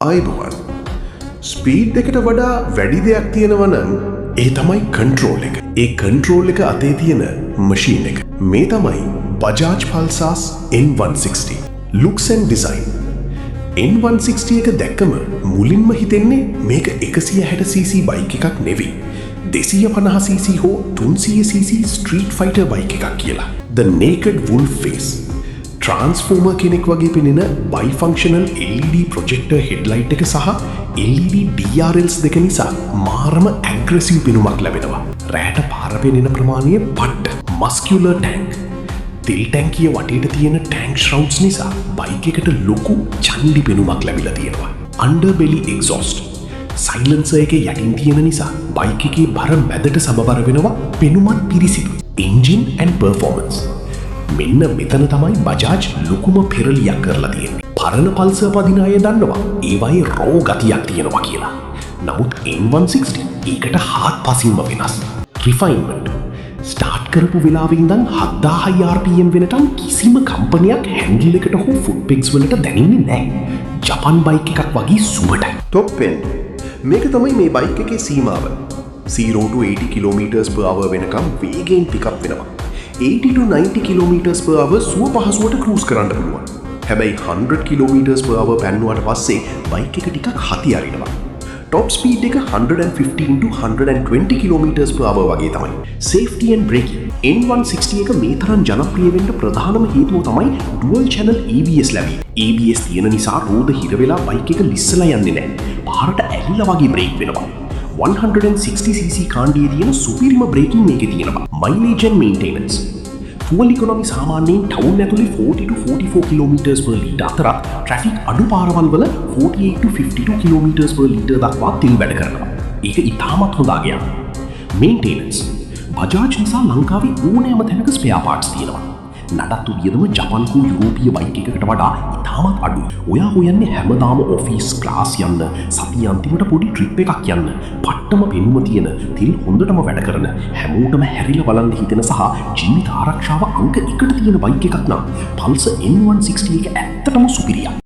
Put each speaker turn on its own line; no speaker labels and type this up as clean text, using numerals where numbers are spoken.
අයිබෝවන් ස්පීඩ් එකට වඩා වැඩි දෙයක් තියෙනවා නම් ඒ තමයි කන්ට්‍රෝල් එක. ඒ කන්ට්‍රෝල් එක අතේ තියෙන මෂීන් එක. මේ තමයි Bajaj Pulsar N160. Looks and design. N160 එක දැක්කම මුලින්ම හිතෙන්නේ මේක 160cc බයික් එකක් නෙවෙයි. 250cc හෝ 300cc ස්ට්‍රීට් ෆයිටර් බයික් එකක් කියලා. The Naked Wolf Face. ට්‍රාන්ස්ෆෝර්මර් කෙනෙක් වගේ පෙනෙන බයිෆන්ක්ෂනල් LED ප්‍රොජෙක්ටර් හෙඩ්ලයිට් එක සහ LED DRLs දෙක නිසා මාරම ඇග්‍රෙසිව් පෙනුමක් ලැබෙනවා. රෑට පාර පෙනෙන ප්‍රමාණය පට්ට. මස්කියුලර් ටැන්ක්. තෙල් ටැංකිය වටේට තියෙන ටැන්ක් ශ්‍රවුඩ්ස් නිසා බයික් එකට ලොකු චන්ඩි පෙනුමක් ලැබිලා තියෙනවා. අන්ඩර්බෙලි එක්සොස්ට්. සයිලන්සර් එකේ යටින් තියෙන නිසා බයික් එකේ බර මැදට සමබර වෙනවා. පෙනුමත් පිරිසිදු. Engine and performance. මෙන්න මෙතන තමයි බජාජ් ලොකුම පෙරලියක් කරලා තියෙන්නේ. පරණ පල්සර් පදින අය දන්නවා ඒවයේ රෝ ගතියක් තියෙනවා කියලා. නමුත් N160 ඒකට හාත්පසින්ම වෙනස්. රිෆයින්මන්ට්. ස්ටාර්ට් කරපු වෙලාවෙ ඉඳන් 7000 RPM වෙනකම් කිසිම කම්පනියක් හැන්ඩල් එකට හෝ ෆුට් පෙග්ස් වලට දැනෙන්නේ නැහැ. ජපන් බයික් එකක් වගේ සුවටයි.
Top end. මේක තමයි මේ බයික් එකේ සීමාව. 0 to 80 km/h වෙනකම් වේගයෙන් පිකප් වෙනවා. 80 to 90 km/h සුව පහසුවට ක්‍රූස් කරන්න පුළුවන්. හැබැයි 100 km/h පැන්නුවට පස්සේ බයික් එක ටිකක් හති අරිනවා. ටොප් ස්පීඩ් එක 115 to 120 km/h වගේ තමයි. Safety and breaking. N160 එක මේ තරම් ජනප්‍රිය වෙන්න ප්‍රධානම හේතුව තමයි ඩුවල් channel ABS ලැබීම. ABS තියෙන නිසා රෝද හිර වෙලා බයික් එක ලිස්සලා යන්නේ නැහැ. පාරට ඇලිලා වගේ බ්‍රේක් වෙනවා. 160cc කාණ්ඩයේ තියෙන සුපිරිම බ්‍රේකින් මේකේ තියෙනවා. Mileage and maintenance. Fuel economy සාමාන්‍යයෙන් ටවුන් ඇතුලේ 40 to 44 km/l අතරත් ට්‍රැෆික් අඩු පාරවල් වල 48 to 52 km/l දක්වා තෙල් වැඩ කරනවා. ඒක ඉතාමත් හොඳ අගයක්. මේන්ටෙනන්ස්. බජාජ් නිසා ලංකාවේ ඕනෑම තැනක ස්පෙයා පාර්ට්ස් තියෙනවා. නඩත්තු වියදම ජපන් හෝ යුරෝපීය බයික් එකකට වඩා ඉතාමත් අඩුයි. ඔයා හොයන්නේ හැමදාම ඔෆිස් ක්ලාස් යන්න, සතිය අන්තිමට පොඩි ට්‍රිප් එකක් යන්න, පට්ටම පෙනුම තියෙන, තෙල් හොඳටම වැඩ කරන, හැමෝටම හැරිලා බලන්න හිතෙන සහ ජීවිත ආරක්ෂාව අංක 1ට තියෙන බයික් එකක් නම් Pulsar N160 එක ඇත්තටම සුපිරියක්.